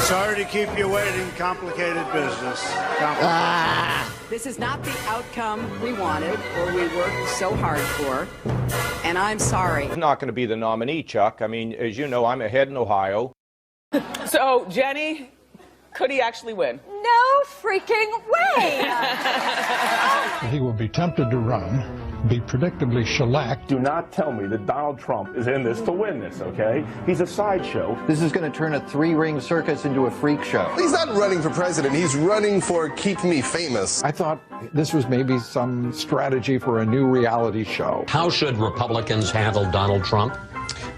Sorry to keep you waiting. Complicated business. This is not the outcome we wanted or we worked so hard for, and I'm sorry. He's not going to be the nominee, Chuck. I mean, as you know, I'm ahead in Ohio. So, Jenny, could he actually win? No freaking way! He will be tempted to run, be predictably shellacked. Do not tell me that Donald Trump is in this to win this, okay? He's a sideshow. This is going to turn a three-ring circus into a freak show. He's not running for president. He's running for Keep Me Famous. I thought this was maybe some strategy for a new reality show. How should Republicans handle Donald Trump?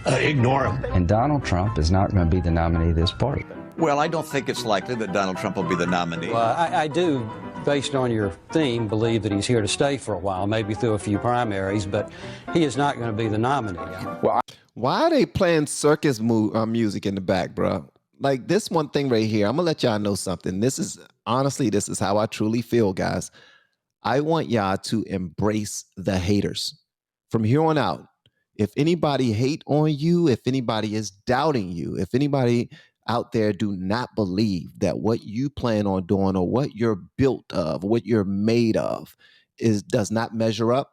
Ignore him. And Donald Trump is not going to be the nominee of this party. Well, I don't think it's likely that Donald Trump will be the nominee. Well, I do, based on your theme, believe that he's here to stay for a while, maybe through a few primaries, but he is not going to be the nominee. Well, why are they playing circus music in the back, bro? Like this one thing right here, I'm going to let y'all know something. This is, honestly, this is how I truly feel, guys. I want y'all to embrace the haters. From here on out, if anybody hate on you, if anybody is doubting you, if anybody out there do not believe that what you plan on doing or what you're built of, what you're made of does not measure up,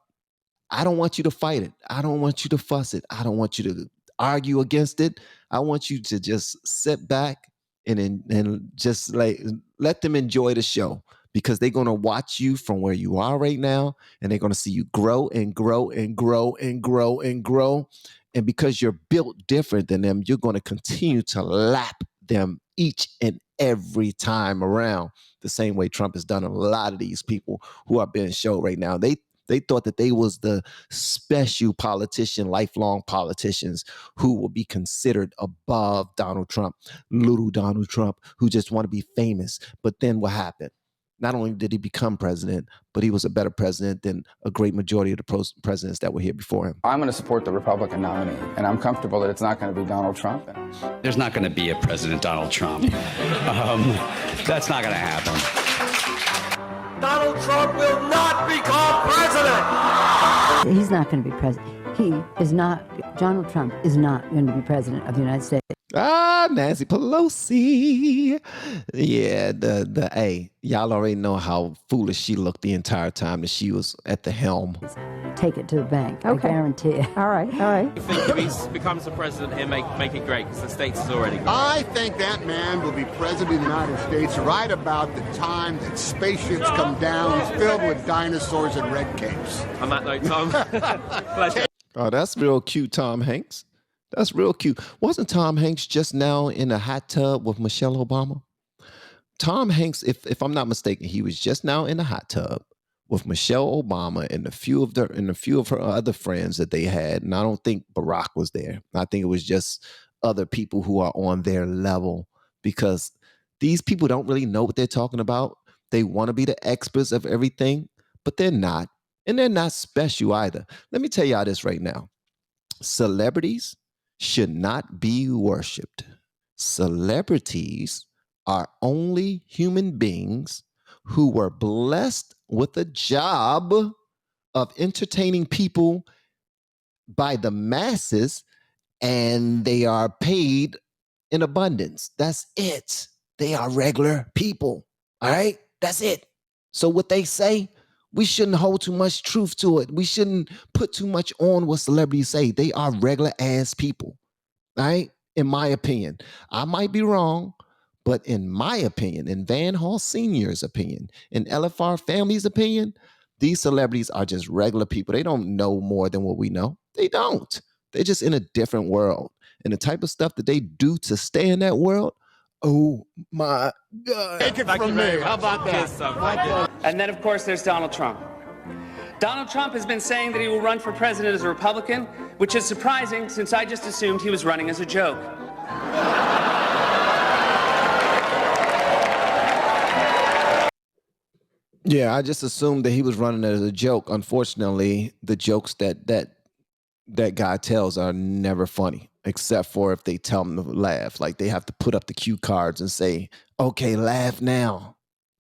I don't want you to fight it. I don't want you to fuss it. I don't want you to argue against it. I want you to just sit back and just like let them enjoy the show, because they're going to watch you from where you are right now, and they're going to see you grow and grow and grow and grow and grow. And because you're built different than them, you're going to continue to lap them each and every time around, the same way Trump has done a lot of these people who are being shown right now. They thought that they was the special politician, lifelong politicians who will be considered above Donald Trump, little Donald Trump, who just want to be famous. But then what happened? Not only did he become president, but he was a better president than a great majority of the presidents that were here before him. I'm going to support the Republican nominee, and I'm comfortable that it's not going to be Donald Trump. There's not going to be a President Donald Trump. That's not going to happen. Donald Trump will not become president. He's not going to be president. He is not, Donald Trump is not going to be president of the United States. Nancy Pelosi. Yeah, hey, y'all already know how foolish she looked the entire time that she was at the helm. Take it to the bank. Okay. I guarantee it. All right, all right. I think if he becomes the president here, make it great, because the States is already great. I think that man will be president of the United States right about the time that spaceships come down filled with dinosaurs and red capes. On that note, Tom, pleasure. Oh, that's real cute, Tom Hanks. That's real cute. Wasn't Tom Hanks just now in a hot tub with Michelle Obama? Tom Hanks, if I'm not mistaken, he was just now in a hot tub with Michelle Obama and a few of her other friends that they had. And I don't think Barack was there. I think it was just other people who are on their level, because these people don't really know what they're talking about. They want to be the experts of everything, but they're not. And they're not special either. Let me tell y'all this right now. Celebrities should not be worshipped. Celebrities are only human beings who were blessed with a job of entertaining people by the masses, and they are paid in abundance. That's it. They are regular people. All right? That's it. So what they say, we shouldn't hold too much truth to it. We shouldn't put too much on what celebrities say. They are regular ass people, right? In my opinion. I might be wrong, but in my opinion, in van.hall Sr.'s opinion, in LFR family's opinion, these celebrities are just regular people. They don't know more than what we know. They don't. They're just in a different world. And the type of stuff that they do to stay in that world, oh my God. Take it from me. How about that? And then, of course, there's Donald Trump. Donald Trump has been saying that he will run for president as a Republican, which is surprising since I just assumed he was running as a joke. Yeah, I just assumed that he was running as a joke. Unfortunately, the jokes that guy tells are never funny, except for if they tell him to laugh. Like they have to put up the cue cards and say, "Okay, laugh now."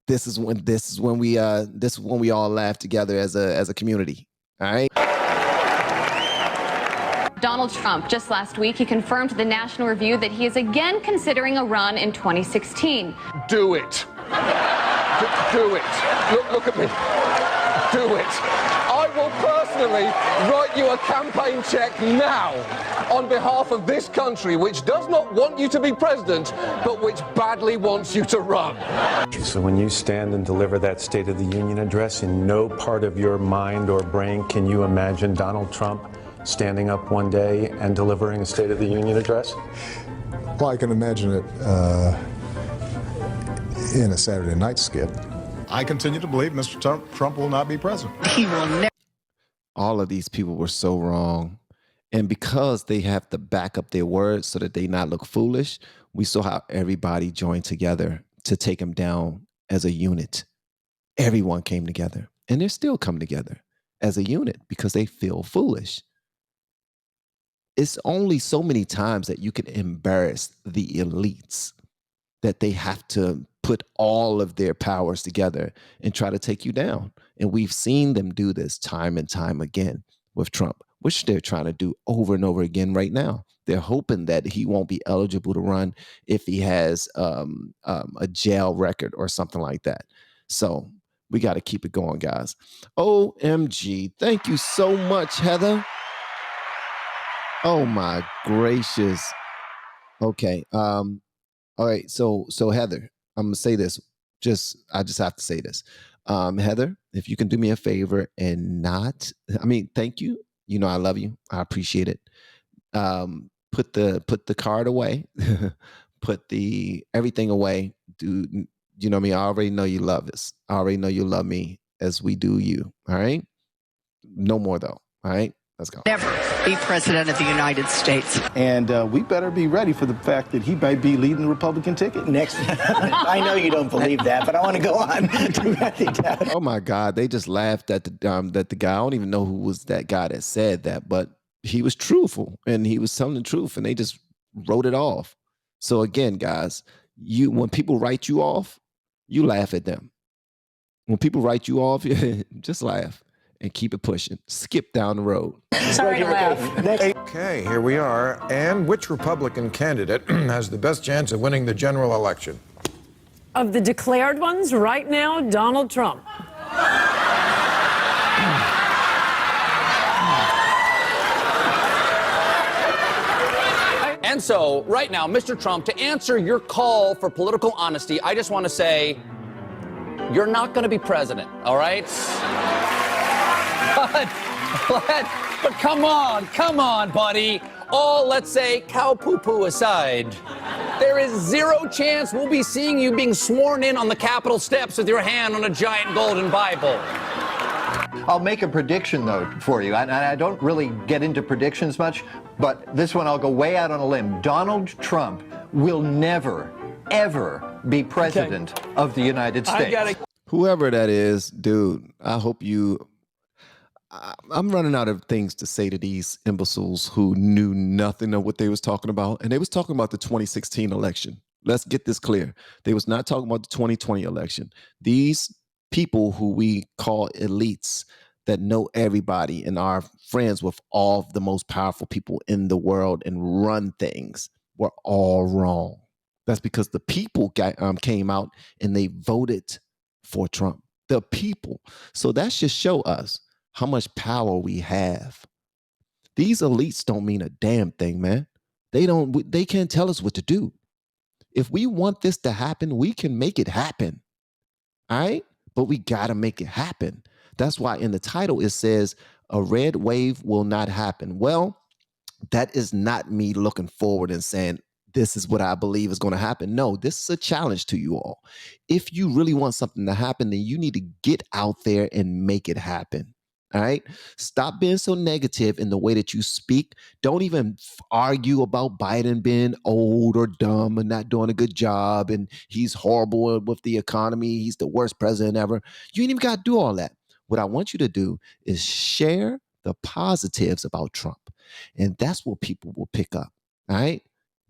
This is when we all laugh together as a community. All right. Donald Donald Trump. Just last week, he confirmed to the National Review that he is again considering a run in 2016. Do it. Do it. Look at me. Do it. I will personally write you a campaign check now on behalf of this country, which does not want you to be president, but which badly wants you to run. So when you stand and deliver that State of the Union address, in no part of your mind or brain can you imagine Donald Trump standing up one day and delivering a State of the Union address? Well, I can imagine it in a Saturday night skit. I continue to believe Mr. Trump will not be president. He will never. All of these people were so wrong. And because they have to back up their words so that they not look foolish, we saw how everybody joined together to take him down as a unit. Everyone came together. And they're still coming together as a unit because they feel foolish. It's only so many times that you can embarrass the elites that they have to put all of their powers together and try to take you down. And we've seen them do this time and time again with Trump, which they're trying to do over and over again right now. They're hoping that he won't be eligible to run if he has a jail record or something like that. So we got to keep it going, guys. OMG. Thank you so much, Heather. Oh, my gracious. Okay. All right. So Heather, I'm going to say this. I just have to say this. Heather, if you can do me a favor and thank you. You know, I love you. I appreciate it. Put the card away, put everything away. You know me. I already know you love us. I already know you love me as we do you. All right. No more though. All right. Let's go. Never be president of the United States. And we better be ready for the fact that he might be leading the Republican ticket next. I know you don't believe that, but I want to go on. Oh my God. They just laughed at the guy. I don't even know who was that guy that said that, but he was truthful and he was telling the truth and they just wrote it off. So again, guys, when people write you off, you laugh at them. When people write you off, just laugh and keep it pushing. Skip down the road. Sorry to laugh. Okay, here we are. And which Republican candidate has the best chance of winning the general election? Of the declared ones right now, Donald Trump. And so, right now, Mr. Trump, to answer your call for political honesty, I just want to say, you're not going to be president, all right? But come on, buddy. All, let's say, cow poo-poo aside, there is zero chance we'll be seeing you being sworn in on the Capitol steps with your hand on a giant golden Bible. I'll make a prediction, though, for you. And I don't really get into predictions much, but this one I'll go way out on a limb. Donald Trump will never, ever be president of the United States. Whoever that is, dude, I hope I'm running out of things to say to these imbeciles who knew nothing of what they was talking about. And they was talking about the 2016 election. Let's get this clear. They was not talking about the 2020 election. These people who we call elites that know everybody and are friends with all of the most powerful people in the world and run things were all wrong. That's because the people came out and they voted for Trump. The people. So that should show us how much power we have. These elites don't mean a damn thing, man. They can't tell us what to do. If we want this to happen, we can make it happen. All right? But we got to make it happen. That's why in the title it says a red wave will not happen. Well, that is not me looking forward and saying, this is what I believe is going to happen. No, this is a challenge to you all. If you really want something to happen, then you need to get out there and make it happen. All right. Stop being so negative in the way that you speak. Don't even argue about Biden being old or dumb and not doing a good job. And he's horrible with the economy. He's the worst president ever. You ain't even got to do all that. What I want you to do is share the positives about Trump. And that's what people will pick up. All right.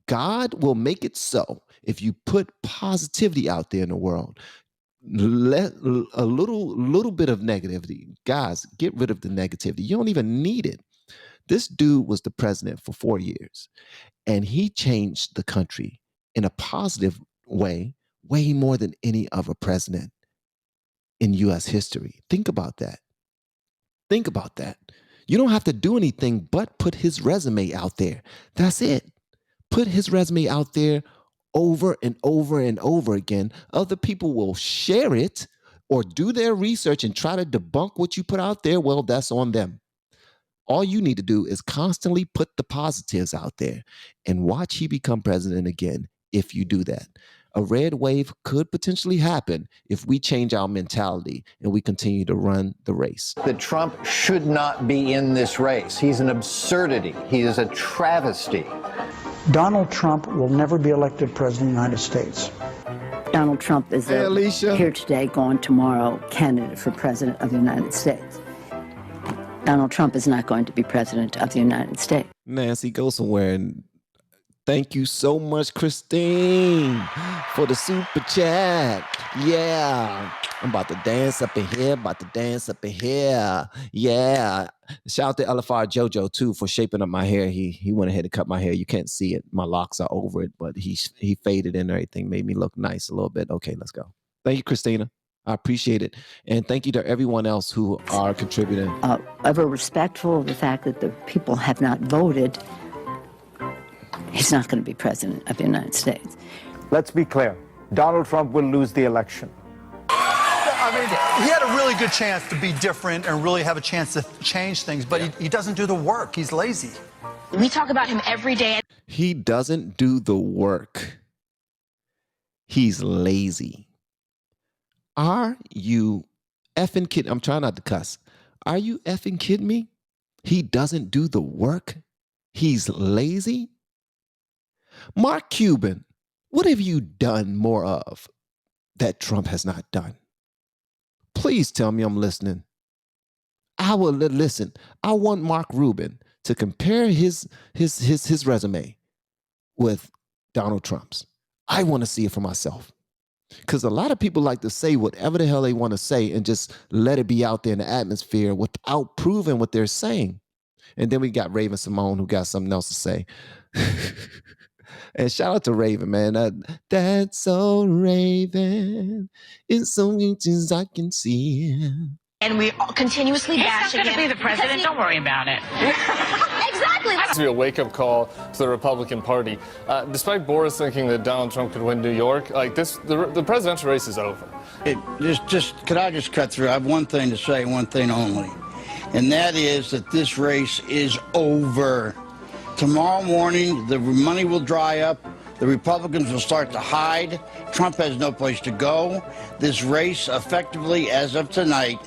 God will make it so if you put positivity out there in the world. Let a little bit of negativity. Guys, get rid of the negativity. You don't even need it. This dude was the president for 4 years, and he changed the country in a positive way, way more than any other president in U.S. history. Think about that. Think about that. You don't have to do anything but put his resume out there. That's it. Put his resume out there over and over and over again. Other people will share it or do their research and try to debunk what you put out there. Well, that's on them. All you need to do is constantly put the positives out there and watch he become president again if you do that. A red wave could potentially happen if we change our mentality and we continue to run the race. That Trump should not be in this race. He's an absurdity. He is a travesty. Donald Trump will never be elected president of the United States. Donald Trump is here today, gone tomorrow, candidate for president of the United States. Donald Trump is not going to be president of the United States. Nancy, go somewhere and thank you so much, Christine, for the super chat. Yeah. I'm about to dance up in here, Yeah. Shout out to LFR Jojo, too, for shaping up my hair. He went ahead and cut my hair. You can't see it. My locks are over it, but he faded and everything, made me look nice a little bit. Okay, let's go. Thank you, Christina. I appreciate it. And thank you to everyone else who are contributing. Ever respectful of the fact that the people have not voted, he's not going to be president of the United States. Let's be clear. Donald Trump will lose the election. I mean, he had a really good chance to be different and really have a chance to change things, but he doesn't do the work. He's lazy. We talk about him every day. He doesn't do the work. He's lazy. Are you effing kidding? I'm trying not to cuss. Are you effing kidding me? He doesn't do the work. He's lazy. Mark Cuban, what have you done more of that Trump has not done? Please tell me I'm listening. I will listen. I want Mark Rubin to compare his resume with Donald Trump's. I want to see it for myself. Because a lot of people like to say whatever the hell they want to say and just let it be out there in the atmosphere without proving what they're saying. And then we got Raven Simone, who got something else to say. And shout out to Raven, man. That's so Raven. It's so much as I can see. And we continuously bash him. He's not going to be the president. Don't worry about it. Exactly. It has to be a wake-up call to the Republican Party. Despite Boris thinking that Donald Trump could win New York, like this, the presidential race is over. Could I just cut through? I have one thing to say, one thing only, and that is that this race is over. Tomorrow morning, the money will dry up. The Republicans will start to hide. Trump has no place to go. This race, effectively, as of tonight,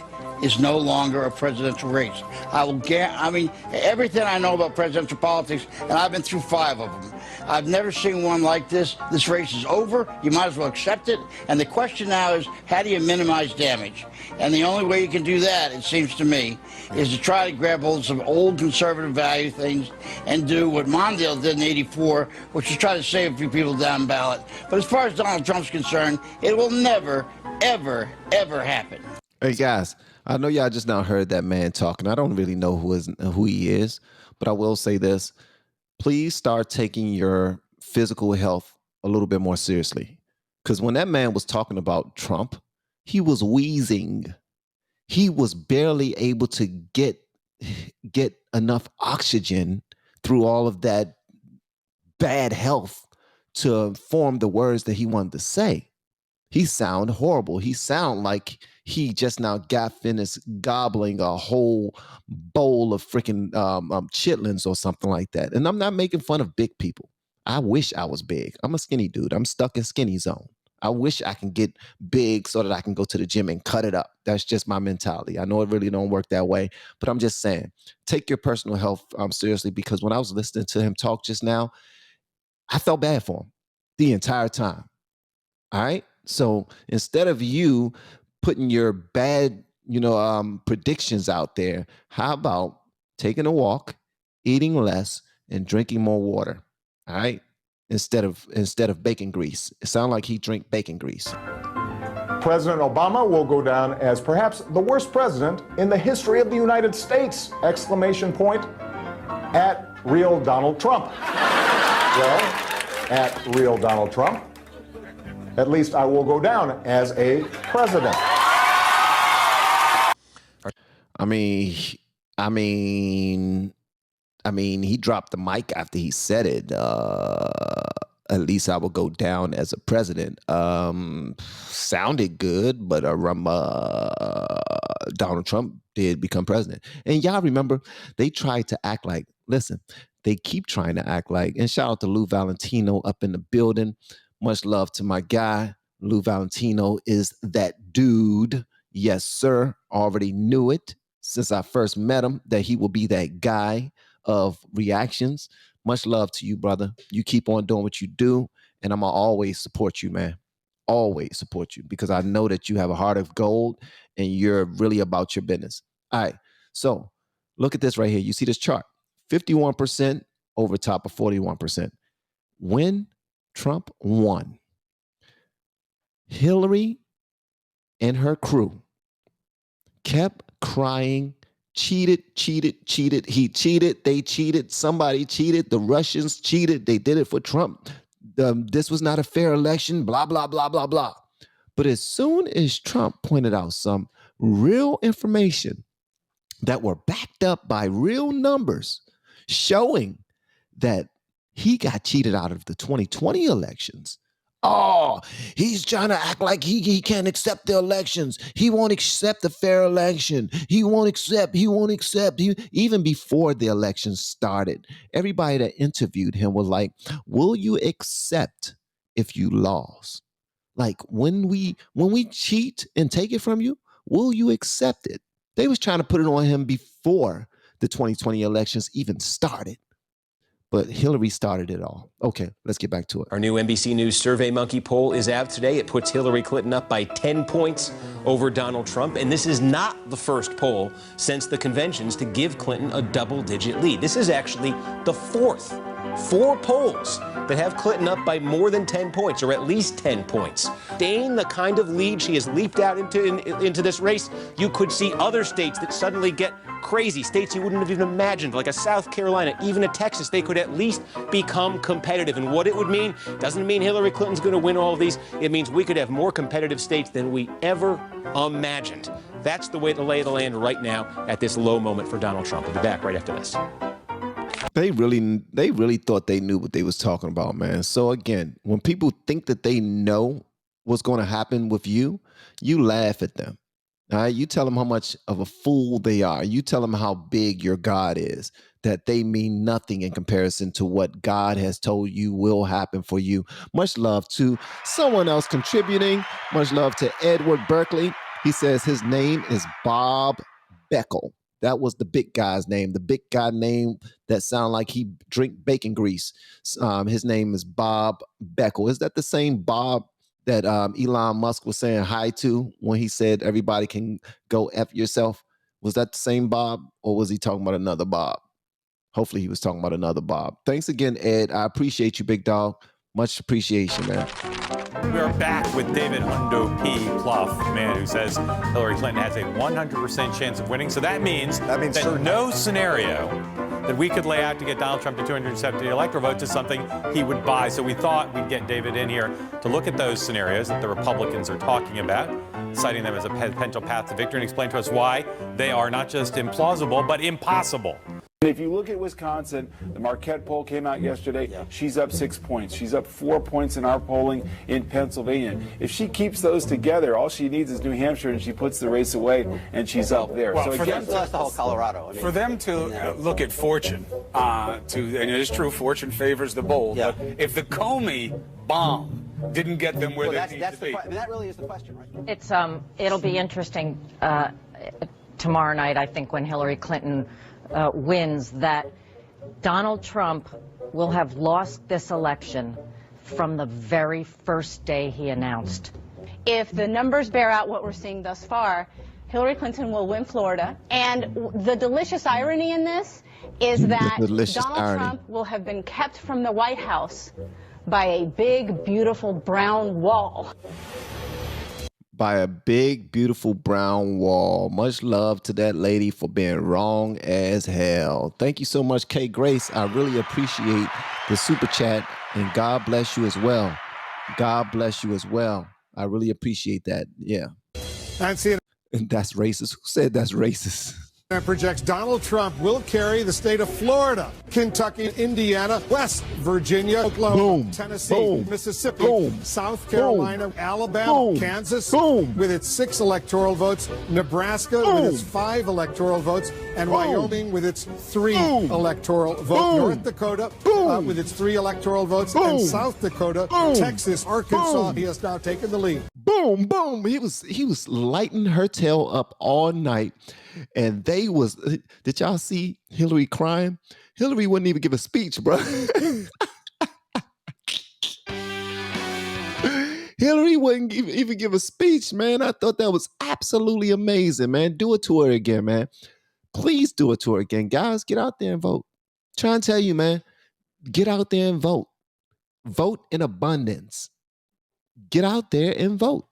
is no longer a presidential race. I mean, everything I know about presidential politics, and I've been through 5 of them, I've never seen one like this. This race is over. You might as well accept it. And the question now is, how do you minimize damage? And the only way you can do that, it seems to me, is to try to grab hold of some old conservative value things and do what Mondale did in '84, which is try to save a few people down ballot. But as far as Donald Trump's concerned, it will never, ever, ever happen. Hey, guys. I know y'all just now heard that man talking. I don't really know who he is, but I will say this. Please start taking your physical health a little bit more seriously. Because when that man was talking about Trump, he was wheezing. He was barely able to get enough oxygen through all of that bad health to form the words that he wanted to say. He sounded horrible. He sounded like he just now got finished gobbling a whole bowl of freaking chitlins or something like that. And I'm not making fun of big people. I wish I was big. I'm a skinny dude. I'm stuck in skinny zone. I wish I can get big so that I can go to the gym and cut it up. That's just my mentality. I know it really don't work that way, but I'm just saying, take your personal health seriously, because when I was listening to him talk just now, I felt bad for him the entire time. All right? So instead of you putting your bad, predictions out there, how about taking a walk, eating less, and drinking more water? All right, instead of bacon grease. It sounds like he drank bacon grease. President Obama will go down as perhaps the worst president in the history of the United States! Exclamation point. at Real Donald Trump. Well, at Real Donald Trump, at least I will go down as a president. I mean, he dropped the mic after he said it. At least I will go down as a president. Sounded good, but Donald Trump did become president. And y'all remember, they tried to act like, listen, they keep trying to act like, and shout out to Lou Valentino up in the building. Much love to my guy. Lou Valentino is that dude. Yes, sir. Already knew it since I first met him, that he will be that guy of reactions. Much love to you, brother. You keep on doing what you do, and I'm going to always support you, man. Always support you, because I know that you have a heart of gold, and you're really about your business. All right, so look at this right here. You see this chart, 51% over top of 41%. When Trump won, Hillary and her crew kept crying, cheated. He cheated. They cheated. Somebody cheated. The Russians cheated. They did it for Trump. This was not a fair election, blah, blah, blah, blah, blah. But as soon as Trump pointed out some real information that were backed up by real numbers showing that he got cheated out of the 2020 elections. Oh, he's trying to act like he can't accept the elections. He won't accept a fair election. He won't accept. Even before the election started, everybody that interviewed him was like, will you accept if you lost? Like, when we cheat and take it from you, will you accept it? They was trying to put it on him before the 2020 elections even started. But Hillary started it all. Okay, let's get back to it. Our new NBC News Survey Monkey poll is out today. It puts Hillary Clinton up by 10 points over Donald Trump. And this is not the first poll since the conventions to give Clinton a double-digit lead. This is actually the fourth. 4 polls that have Clinton up by more than 10 points, or at least 10 points. Staying the kind of lead she has leaped out into this race, you could see other states that suddenly get crazy. States you wouldn't have even imagined, like a South Carolina, even a Texas, they could at least become competitive. And what it would mean doesn't mean Hillary Clinton's going to win all of these. It means we could have more competitive states than we ever imagined. That's the way to lay the land right now at this low moment for Donald Trump. We'll be back right after this. They really thought they knew what they was talking about, man. So again, when people think that they know what's going to happen with you, you laugh at them. All right, you tell them how much of a fool they are. You tell them how big your God is, that they mean nothing in comparison to what God has told you will happen for you. Much love to someone else contributing. Much love to Edward Berkeley. He says his name is Bob Beckel. That was the big guy's name, the big guy name that sounded like he drink bacon grease. His name is Bob Beckel. Is that the same Bob that Elon Musk was saying hi to when he said everybody can go F yourself? Was that the same Bob, or was he talking about another Bob? Hopefully he was talking about another Bob. Thanks again, Ed. I appreciate you, big dog. Much appreciation, man. We are back with David Hundo P. Pluff, man who says Hillary Clinton has a 100% chance of winning. So that means that no scenario that we could lay out to get Donald Trump to 270 electoral votes is something he would buy. So we thought we'd get David in here to look at those scenarios that the Republicans are talking about, citing them as a potential path to victory, and explain to us why they are not just implausible, but impossible. If you look at Wisconsin, the Marquette poll came out yesterday. Yeah. She's up 6 points. She's up 4 points in our polling in Pennsylvania. If she keeps those together, all she needs is New Hampshire, and she puts the race away, and she's up there. Well, so for again, them, the whole Colorado. I mean, for them to look at fortune, and it is true, fortune favors the bold. Yeah. But if the Comey bomb didn't get them where they need to be, that really is the question, right? It's it'll be interesting tomorrow night, I think, when Hillary Clinton wins, that Donald Trump will have lost this election from the very first day he announced. If the numbers bear out what we're seeing thus far, Hillary Clinton will win Florida. And the delicious irony in this is that Donald Trump will have been kept from the White House by a big, beautiful brown wall. by a big, beautiful brown wall. Much love to that lady for being wrong as hell. Thank you so much, Kay Grace. I really appreciate the super chat, and God bless you as well. God bless you as well. I really appreciate that. Yeah. And that's racist. Who said that's racist? And projects Donald Trump will carry the state of Florida, Kentucky, Indiana, West Virginia, Oklahoma, Tennessee, Mississippi, South Carolina, Alabama, Kansas with its 6 electoral votes, Nebraska with its 5 electoral votes, and Wyoming with its 3 electoral votes, North Dakota with its 3 electoral votes, and South Dakota, Texas, Arkansas. He has now taken the lead. Boom, boom. He was lighting her tail up all night. And did y'all see Hillary crying? Hillary wouldn't even give a speech, bro. Hillary wouldn't even give a speech, man. I thought that was absolutely amazing, man. Do it to her again, man. Please do it to her again. Guys, get out there and vote. Trying to tell you, man, get out there and vote. Vote in abundance. Get out there and vote.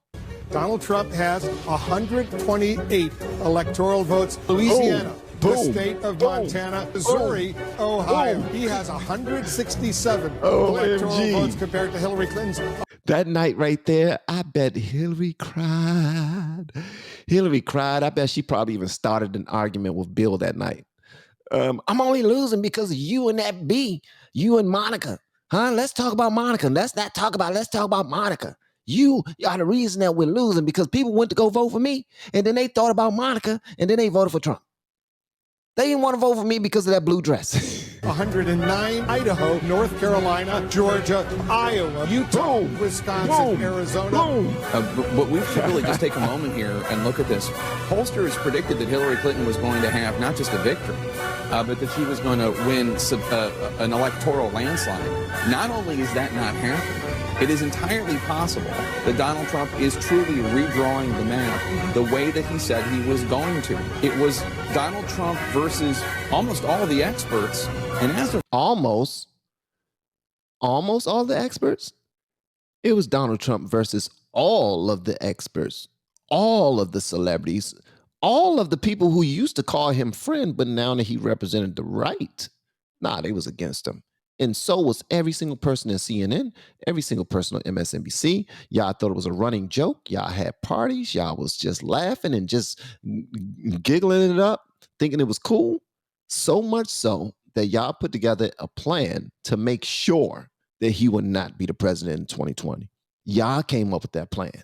Donald Trump has 128 electoral votes. Louisiana, the state of Montana, Missouri, Ohio. He has 167 electoral votes compared to Hillary Clinton's. That night right there, I bet Hillary cried. Hillary cried. I bet she probably even started an argument with Bill that night. I'm only losing because of you and that B, you and Monica. Huh? Let's talk about Monica. Let's talk about Monica. You are the reason that we're losing because people went to go vote for me, and then they thought about Monica, and then they voted for Trump. They didn't want to vote for me because of that blue dress. 109, Idaho, North Carolina, Georgia, Iowa, Utah, Wisconsin, Arizona. But we should really just take a moment here and look at this. Pollsters predicted that Hillary Clinton was going to have not just a victory, but that she was going to win an electoral landslide. Not only is that not happening, it is entirely possible that Donald Trump is truly redrawing the map the way that he said he was going to. It was Donald Trump versus almost all the experts. And as of almost all the experts, it was Donald Trump versus all of the experts, all of the celebrities, all of the people who used to call him friend, but now that he represented the right, they was against him. And so was every single person in CNN, every single person on MSNBC. Y'all thought it was a running joke. Y'all had parties. Y'all was just laughing and just giggling it up, thinking it was cool. So much so that y'all put together a plan to make sure that he would not be the president in 2020. Y'all came up with that plan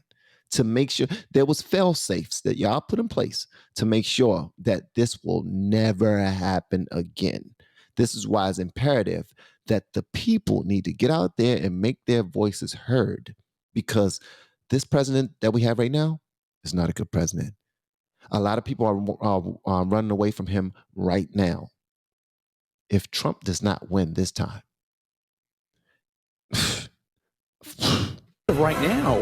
to make sure there was fail-safes that y'all put in place to make sure that this will never happen again. This is why it's imperative that the people need to get out there and make their voices heard, because this president that we have right now is not a good president. A lot of people are running away from him right now. If Trump does not win this time. right now,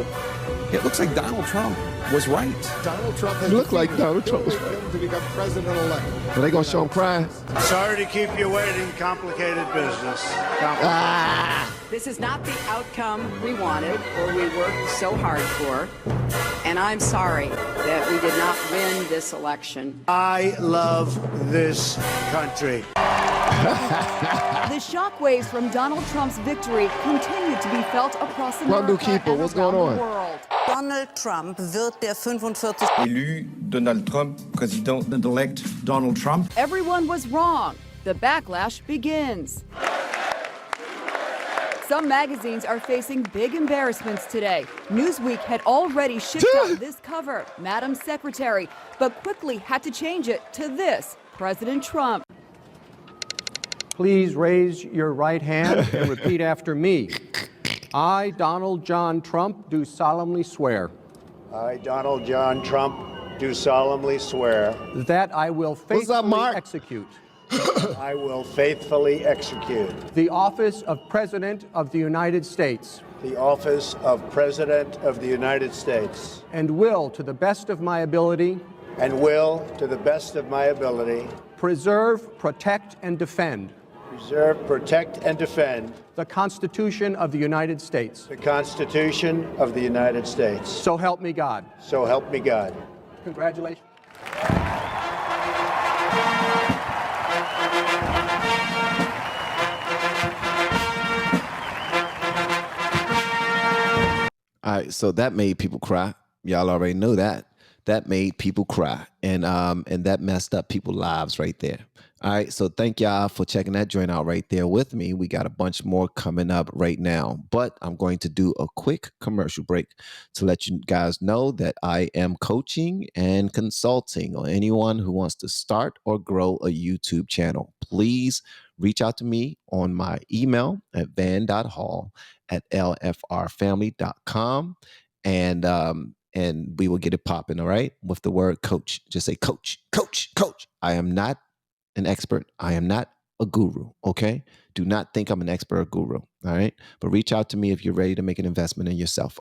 it looks like Donald Trump was right. Donald Trump has looked like Donald Trump was right to become president-elect. Are they going to show him crying? Sorry to keep you waiting. Complicated business. This is not the outcome we wanted or we worked so hard for. And I'm sorry that we did not win this election. I love this country. The shockwaves from Donald Trump's victory continue to be felt across America and what's going on? the world. Donald Trump wird der 45. Élu Donald Trump, President-elect Donald Trump. Everyone was wrong. The backlash begins. Some magazines are facing big embarrassments today. Newsweek had already shipped out this cover, Madam Secretary, but quickly had to change it to this, President Trump. Please raise your right hand and repeat after me. I, Donald John Trump, do solemnly swear. I, Donald John Trump, do solemnly swear. That I will faithfully execute. I will faithfully execute. The office of President of the United States. The office of President of the United States. And will, to the best of my ability. And will, to the best of my ability. Preserve, protect, and defend. preserve, protect, and defend the Constitution of the United States. the Constitution of the United States. So help me God. So help me God. Congratulations. All right, so that made people cry. Y'all already know that. That made people cry, and that messed up people's lives right there. All right, so thank y'all for checking that joint out right there with me. We got a bunch more coming up right now, but I'm going to do a quick commercial break to let you guys know that I am coaching and consulting on anyone who wants to start or grow a YouTube channel. Please reach out to me on my email at van.hall@lfrfamily.com, and we will get it popping, all right? With the word coach. Just say coach, coach, coach. I am not an expert. I am not a guru, okay? Do not think I'm an expert or guru, all right? But reach out to me if you're ready to make an investment in yourself.